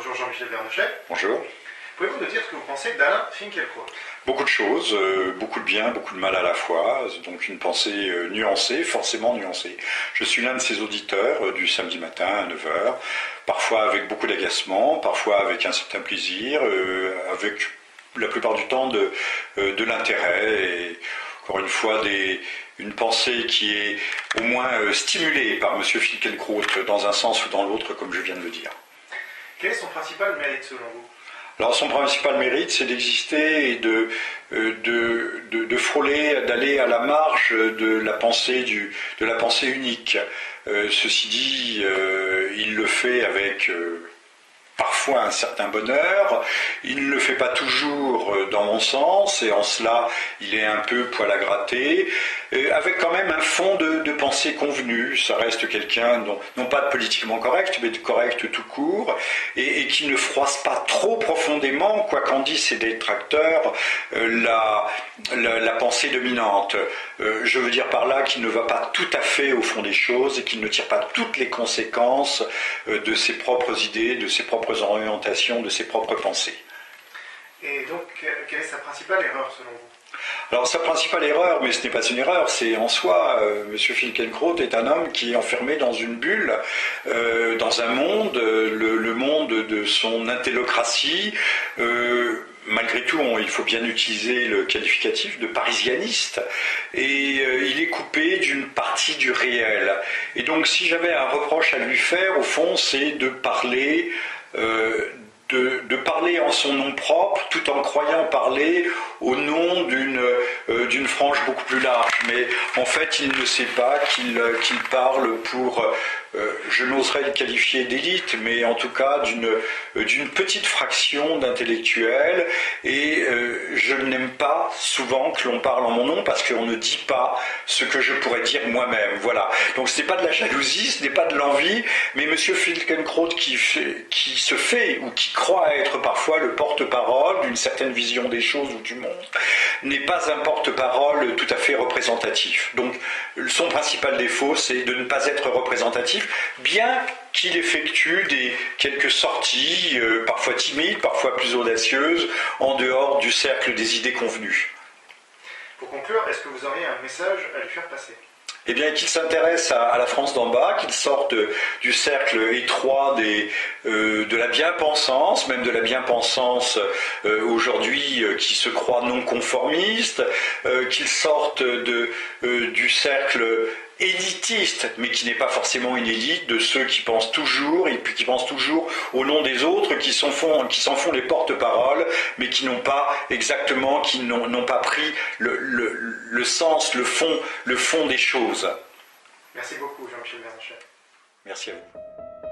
Bonjour Jean-Michel Vernochet. Bonjour. Pouvez-vous nous dire ce que vous pensez d'Alain Finkielkraut? Beaucoup de choses, beaucoup de bien, beaucoup de mal à la fois, donc une pensée nuancée, forcément nuancée. Je suis l'un de ces auditeurs du samedi matin à 9 h, parfois avec beaucoup d'agacement, parfois avec un certain plaisir, avec la plupart du temps de l'intérêt et encore une fois une pensée qui est au moins stimulée par M. Finkielkraut dans un sens ou dans l'autre, comme je viens de le dire. Quel est son principal mérite selon vous? Alors son principal mérite, c'est d'exister et de frôler, d'aller à la marge de la pensée unique. Ceci dit, il le fait avec parfois un certain bonheur. Il ne le fait pas toujours dans mon sens, et en cela, il est un peu poil à gratter, avec quand même un fond de pensée convenu. Ça reste quelqu'un, non pas de politiquement correct, mais de correct tout court, et qui ne froisse pas trop profondément, quoi qu'en disent ses détracteurs, la pensée dominante. Je veux dire par là qu'il ne va pas tout à fait au fond des choses, et qu'il ne tire pas toutes les conséquences de ses propres idées, de ses propres orientations, de ses propres pensées. Et donc, quelle est sa principale erreur selon vous? Alors sa principale erreur, mais ce n'est pas une erreur, c'est en soi, M. Finkielkraut est un homme qui est enfermé dans une bulle, dans un monde, le monde de son intellocratie. Malgré tout, il faut bien utiliser le qualificatif de parisianiste, et il est coupé d'une partie du réel. Et donc si j'avais un reproche à lui faire, au fond, c'est de parler en son nom propre, tout en croyant parler au nom d'une frange beaucoup plus large. Mais en fait, il ne sait pas qu'il parle pour, je n'oserais le qualifier d'élite, mais en tout cas d'une petite fraction d'intellectuels. Et je n'aime pas souvent que l'on parle en mon nom, parce qu'on ne dit pas ce que je pourrais dire moi-même. Voilà. Donc ce n'est pas de la jalousie, ce n'est pas de l'envie, mais M. Finkielkraut qui se fait, ou qui croit être parfois le porte-parole d'une certaine vision des choses ou du monde, n'est pas un porte-parole tout à fait représentatif. Donc son principal défaut, c'est de ne pas être représentatif, bien qu'il effectue quelques sorties, parfois timides, parfois plus audacieuses, en dehors du cercle des idées convenues. Pour conclure, est-ce que vous auriez un message à lui faire passer? Eh bien, qu'il s'intéresse à la France d'en bas, qu'il sorte du cercle étroit de la bien-pensance, même de la bien-pensance aujourd'hui qui se croit non conformiste, qu'il sorte du cercle élitiste, mais qui n'est pas forcément une élite, de ceux qui pensent toujours, et puis qui pensent toujours au nom des autres, qui s'en font les porte-paroles, mais qui n'ont pas exactement, qui n'ont pas pris le sens, le fond des choses. Merci beaucoup Jean-Michel Vernochet. Merci à vous.